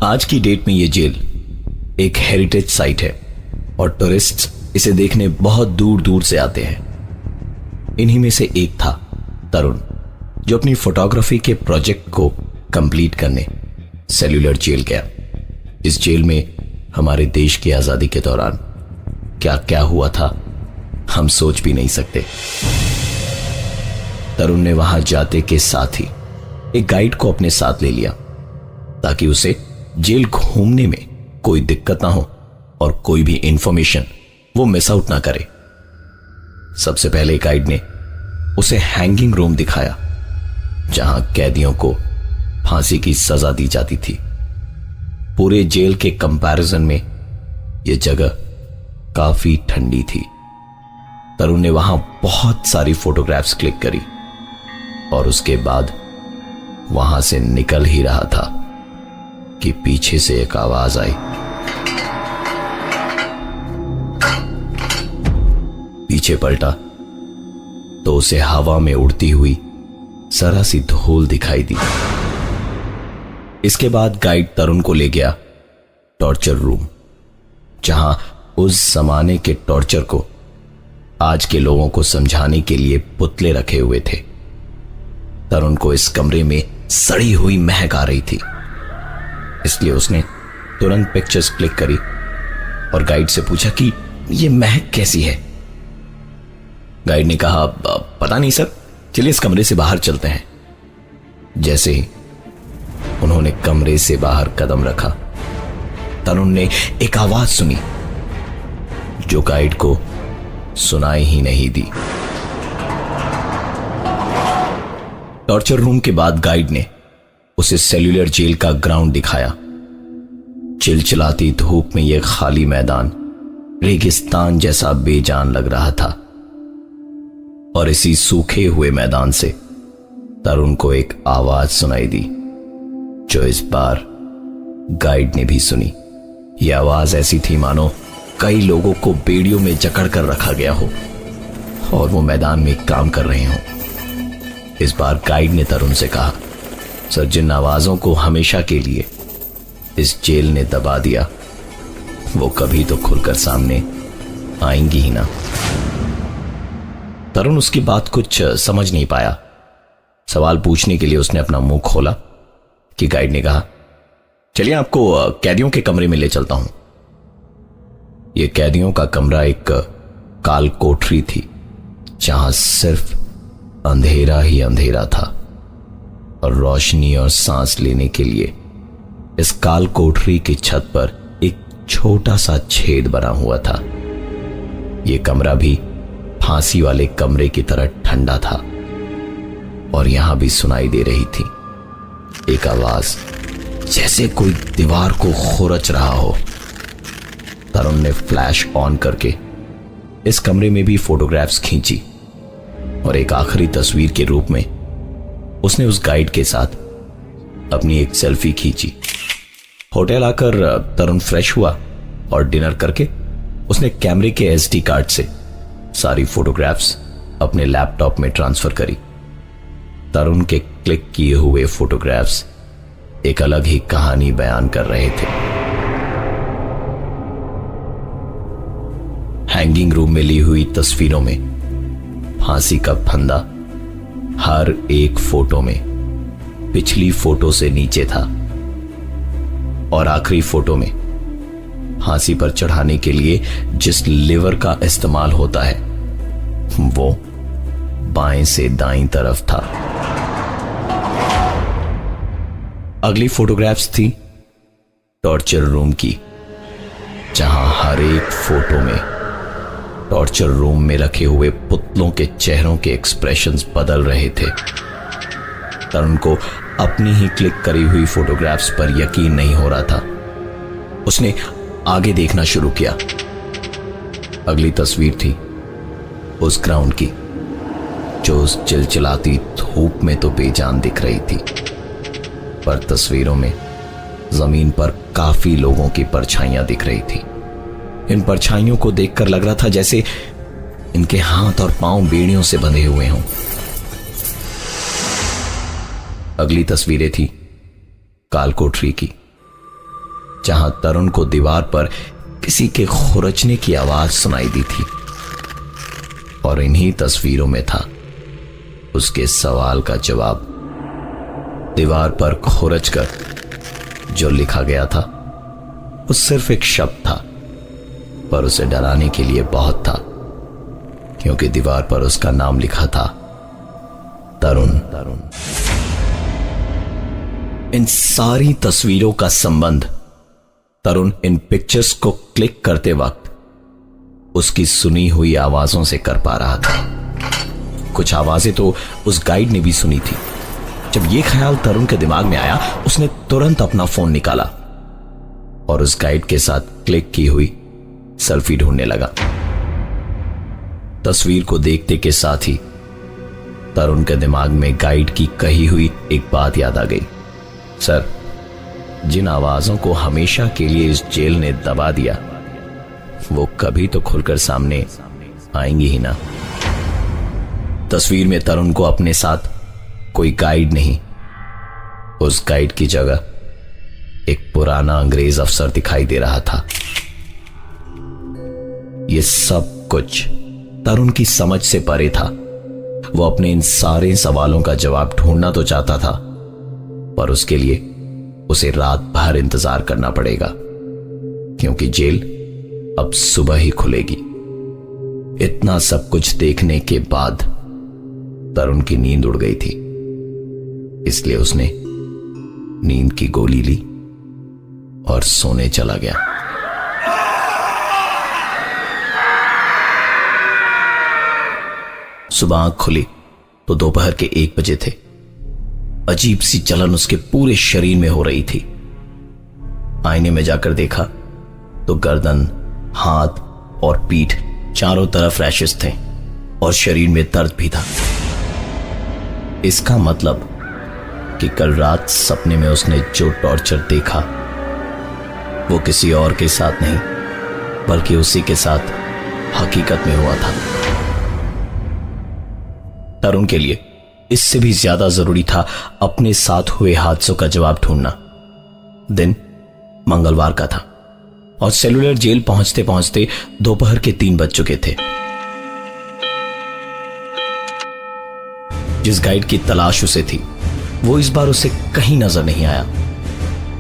आज की डेट में ये जेल एक हेरिटेज साइट है और टूरिस्ट्स इसे देखने बहुत दूर दूर से आते हैं। इन्हीं में से एक था तरुण, जो अपनी फोटोग्राफी के प्रोजेक्ट को कंप्लीट करने सेल्यूलर जेल गया। इस जेल में हमारे देश की आजादी के दौरान क्या क्या हुआ था हम सोच भी नहीं सकते। तरुण ने वहां जाते के साथ ही एक गाइड को अपने साथ ले लिया ताकि उसे जेल घूमने में कोई दिक्कत ना हो और कोई भी इंफॉर्मेशन वो मिस आउट ना करे। सबसे पहले गाइड ने उसे हैंगिंग रूम दिखाया, जहां कैदियों को फांसी की सजा दी जाती थी। पूरे जेल के कंपैरिजन में यह जगह काफी ठंडी थी। तरुण ने वहां बहुत सारी फोटोग्राफ्स क्लिक करी और उसके बाद वहां से निकल ही रहा था कि पीछे से एक आवाज आई। पीछे पलटा तो उसे हवा में उड़ती हुई जरा सी धूल दिखाई दी। इसके बाद गाइड तरुण को ले गया टॉर्चर रूम, जहां उस जमाने के टॉर्चर को आज के लोगों को समझाने के लिए पुतले रखे हुए थे। तरुण को इस कमरे में सड़ी हुई महक आ रही थी, इसलिए उसने तुरंत पिक्चर्स क्लिक करी और गाइड से पूछा कि यह महक कैसी है। गाइड ने कहा, पता नहीं सर, चलिए इस कमरे से बाहर चलते हैं। जैसे ही उन्होंने कमरे से बाहर कदम रखा, तरुण ने एक आवाज सुनी जो गाइड को सुनाई ही नहीं दी। टॉर्चर रूम के बाद गाइड ने उसे सेल्यूलर जेल का ग्राउंड दिखाया। चिलचिलाती धूप में यह खाली मैदान रेगिस्तान जैसा बेजान लग रहा था और इसी सूखे हुए मैदान से तरुण को एक आवाज सुनाई दी, जो इस बार गाइड ने भी सुनी। यह आवाज ऐसी थी मानो कई लोगों को बेड़ियों में जकड़ कर रखा गया हो और वो मैदान में काम कर रहे हों। इस बार गाइड ने तरुण से कहा, सर, जिन आवाजों को हमेशा के लिए इस जेल ने दबा दिया वो कभी तो खुलकर सामने आएंगी ही ना। तरुण उसकी बात कुछ समझ नहीं पाया। सवाल पूछने के लिए उसने अपना मुंह खोला कि गाइड ने कहा, चलिए आपको कैदियों के कमरे में ले चलता हूं। यह कैदियों का कमरा एक काल कोठरी थी, जहां सिर्फ अंधेरा ही अंधेरा था और रोशनी और सांस लेने के लिए इस काल कोठरी की छत पर एक छोटा सा छेद बना हुआ था। यह कमरा भी फांसी वाले कमरे की तरह ठंडा था और यहां भी सुनाई दे रही थी एक आवाज, जैसे कोई दीवार को खुरच रहा हो। तरुण ने फ्लैश ऑन करके इस कमरे में भी फोटोग्राफ्स खींची और एक आखिरी तस्वीर के रूप में उसने उस गाइड के साथ अपनी एक सेल्फी खींची। होटल आकर तरुण फ्रेश हुआ और डिनर करके उसने कैमरे के एसडी कार्ड से सारी फोटोग्राफ्स अपने लैपटॉप में ट्रांसफर करी। तरुण के क्लिक किए हुए फोटोग्राफ्स एक अलग ही कहानी बयान कर रहे थे। हैंगिंग रूम में ली हुई तस्वीरों में फांसी का फंदा हर एक फोटो में पिछली फोटो से नीचे था और आखिरी फोटो में फांसी पर चढ़ाने के लिए जिस लिवर का इस्तेमाल होता है वो बाएं से दाईं तरफ था। अगली फोटोग्राफ्स थी टॉर्चर रूम की, जहां हर एक फोटो में टॉर्चर रूम में रखे हुए पुतलों के चेहरों के एक्सप्रेशंस बदल रहे थे। तरुण को अपनी ही क्लिक करी हुई फोटोग्राफ्स पर यकीन नहीं हो रहा था। उसने आगे देखना शुरू किया। अगली तस्वीर थी उस ग्राउंड की, जो उस चिलचिलाती धूप में तो बेजान दिख रही थी, पर तस्वीरों में जमीन पर काफी लोगों की परछाइयां दिख रही थी। इन परछाइयों को देखकर लग रहा था जैसे इनके हाथ और पांव बेड़ियों से बंधे हुए हों। अगली तस्वीरें थी काल कोठरी की, जहां तरुण को दीवार पर किसी के खुरचने की आवाज सुनाई दी थी। और इन्हीं तस्वीरों में था उसके सवाल का जवाब। दीवार पर खुरचकर जो लिखा गया था वो सिर्फ एक शब्द था, पर उसे डराने के लिए बहुत था, क्योंकि दीवार पर उसका नाम लिखा था, तरुण। इन सारी तस्वीरों का संबंध तरुण इन पिक्चर्स को क्लिक करते वक्त उसकी सुनी हुई आवाजों से कर पा रहा था। कुछ आवाजें तो उस गाइड ने भी सुनी थी। जब यह ख्याल तरुण के दिमाग में आया, उसने तुरंत अपना फोन निकाला और उस गाइड के साथ क्लिक की हुई सेल्फी ढूंढने लगा। तस्वीर को देखते के साथ ही तरुण के दिमाग में गाइड की कही हुई एक बात याद आ गई। सर, जिन आवाजों को हमेशा के लिए इस जेल ने दबा दिया, वो कभी तो खुलकर सामने आएंगी ही ना। तस्वीर में तरुण को अपने साथ कोई गाइड नहीं, उस गाइड की जगह एक पुराना अंग्रेज अफसर दिखाई दे रहा था। यह सब कुछ तरुण की समझ से परे था। वो अपने इन सारे सवालों का जवाब ढूंढना तो चाहता था, पर उसके लिए उसे रात भर इंतजार करना पड़ेगा, क्योंकि जेल अब सुबह ही खुलेगी। इतना सब कुछ देखने के बाद तरुण की नींद उड़ गई थी, इसलिए उसने नींद की गोली ली और सोने चला गया। सुबह आंख खुली तो दोपहर के 1 बजे थे। अजीब सी जलन उसके पूरे शरीर में हो रही थी। आईने में जाकर देखा तो गर्दन, हाथ और पीठ चारों तरफ रैशेस थे और शरीर में दर्द भी था। इसका मतलब कि कल रात सपने में उसने जो टॉर्चर देखा वो किसी और के साथ नहीं, बल्कि उसी के साथ हकीकत में हुआ था। तरुण के लिए इससे भी ज्यादा जरूरी था अपने साथ हुए हादसों का जवाब ढूंढना। दिन मंगलवार का था और सेलुलर जेल पहुंचते पहुंचते दोपहर के 3 बज चुके थे। जिस गाइड की तलाश उसे थी, वो इस बार उसे कहीं नजर नहीं आया।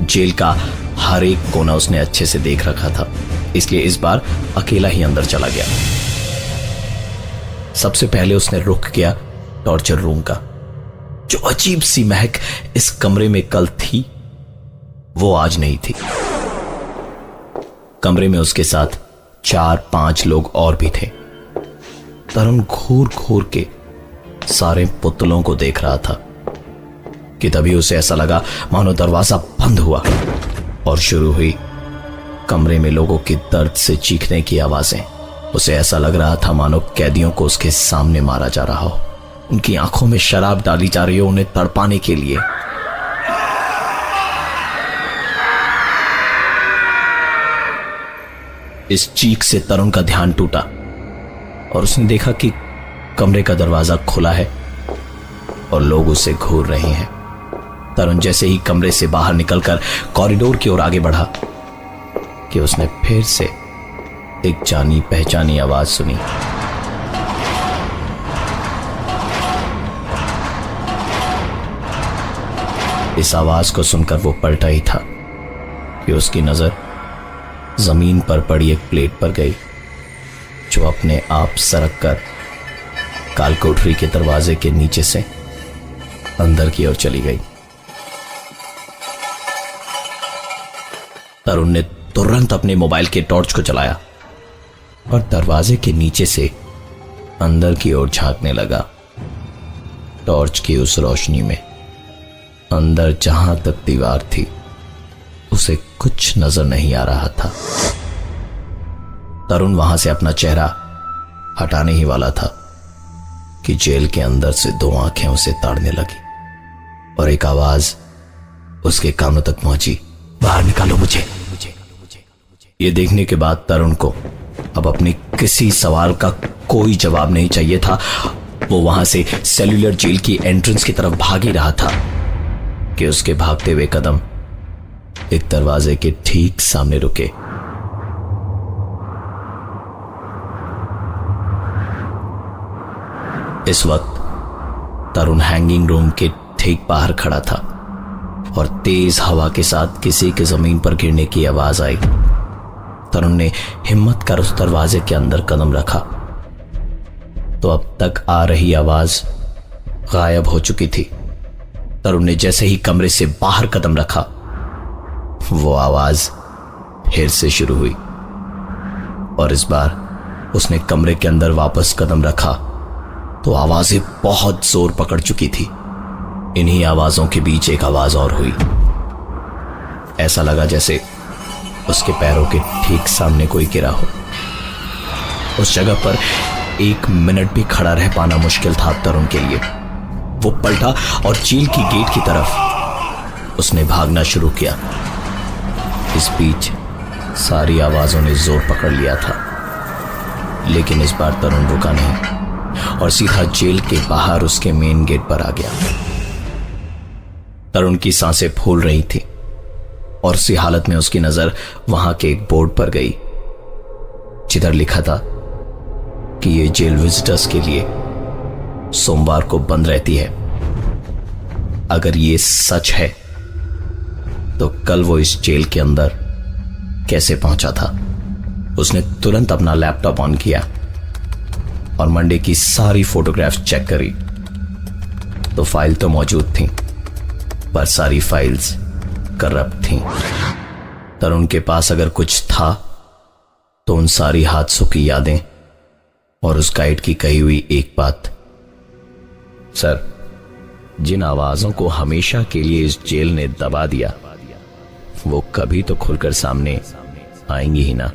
जेल का हर एक कोना उसने अच्छे से देख रखा था, इसलिए इस बार अकेला ही अंदर चला गया। सबसे पहले उसने रुख किया टॉर्चर रूम का। जो अजीब सी महक इस कमरे में कल थी, वो आज नहीं थी। कमरे में उसके साथ 4-5 लोग और भी थे। तरुण घूर घूर के सारे पुतलों को देख रहा था कि तभी उसे ऐसा लगा मानो दरवाजा बंद हुआ और शुरू हुई कमरे में लोगों की दर्द से चीखने की आवाजें। उसे ऐसा लग रहा था मानो कैदियों को उसके सामने मारा जा रहा हो, उनकी आंखों में शराब डाली जा रही हो उन्हें तड़पाने के लिए। इस चीख से तरुण का ध्यान टूटा और उसने देखा कि कमरे का दरवाजा खुला है और लोग उसे घूर रहे हैं। तरुण जैसे ही कमरे से बाहर निकलकर कॉरिडोर की ओर आगे बढ़ा कि उसने फिर से एक जानी पहचानी आवाज सुनी। इस आवाज को सुनकर वो पलटा ही था कि उसकी नजर जमीन पर पड़ी एक प्लेट पर गई, जो अपने आप सरक कर कालकोठरी के दरवाजे के नीचे से अंदर की ओर चली गई। तरुण ने तुरंत अपने मोबाइल के टॉर्च को चलाया और दरवाजे के नीचे से अंदर की ओर झांकने लगा। टॉर्च की उस रोशनी में अंदर जहां तक दीवार थी उसे कुछ नजर नहीं आ रहा था। तरुण वहां से अपना चेहरा हटाने ही वाला था कि जेल के अंदर से 2 आंखें उसे ताड़ने लगी और एक आवाज उसके कानों तक पहुंची, बाहर निकालो मुझे। ये देखने के बाद तरुण को अब अपने किसी सवाल का कोई जवाब नहीं चाहिए था। वो वहां से सेल्यूलर जेल की एंट्रेंस की तरफ भाग ही रहा था कि उसके भागते हुए कदम एक दरवाजे के ठीक सामने रुके। इस वक्त तरुण हैंगिंग रूम के ठीक बाहर खड़ा था और तेज हवा के साथ किसी के जमीन पर गिरने की आवाज आई। तरुण ने हिम्मत कर उस दरवाजे के अंदर कदम रखा तो अब तक आ रही आवाज गायब हो चुकी थी। तरुण ने जैसे ही कमरे से बाहर कदम रखा, वो आवाज फिर से शुरू हुई और इस बार उसने कमरे के अंदर वापस कदम रखा तो आवाजें बहुत जोर पकड़ चुकी थी। इन्हीं आवाजों के बीच एक आवाज और हुई। ऐसा लगा जैसे उसके पैरों के ठीक सामने कोई गिरा हो। उस जगह पर 1 मिनट भी खड़ा रह पाना मुश्किल था तरुण के लिए। वो पलटा और चील की गेट की तरफ उसने भागना शुरू किया। इस बीच सारी आवाजों ने जोर पकड़ लिया था, लेकिन इस बार तरुण रुका नहीं और सीधा जेल के बाहर उसके मेन गेट पर आ गया। तरुण की सांसें फूल रही थी और उसी हालत में उसकी नजर वहां के एक बोर्ड पर गई जिधर लिखा था कि यह जेल विजिटर्स के लिए सोमवार को बंद रहती है। अगर यह सच है तो कल वो इस जेल के अंदर कैसे पहुंचा था। उसने तुरंत अपना लैपटॉप ऑन किया और मंडे की सारी फोटोग्राफ्स चेक करी तो फाइल तो मौजूद थी, पर सारी फाइल्स करप्ट थीं। तरुण के पास अगर कुछ था तो उन सारी हादसों की यादें और उस गाइड की कही हुई एक बात। सर, जिन आवाजों को हमेशा के लिए इस जेल ने दबा दिया वो कभी तो खुलकर सामने आएंगी ही ना।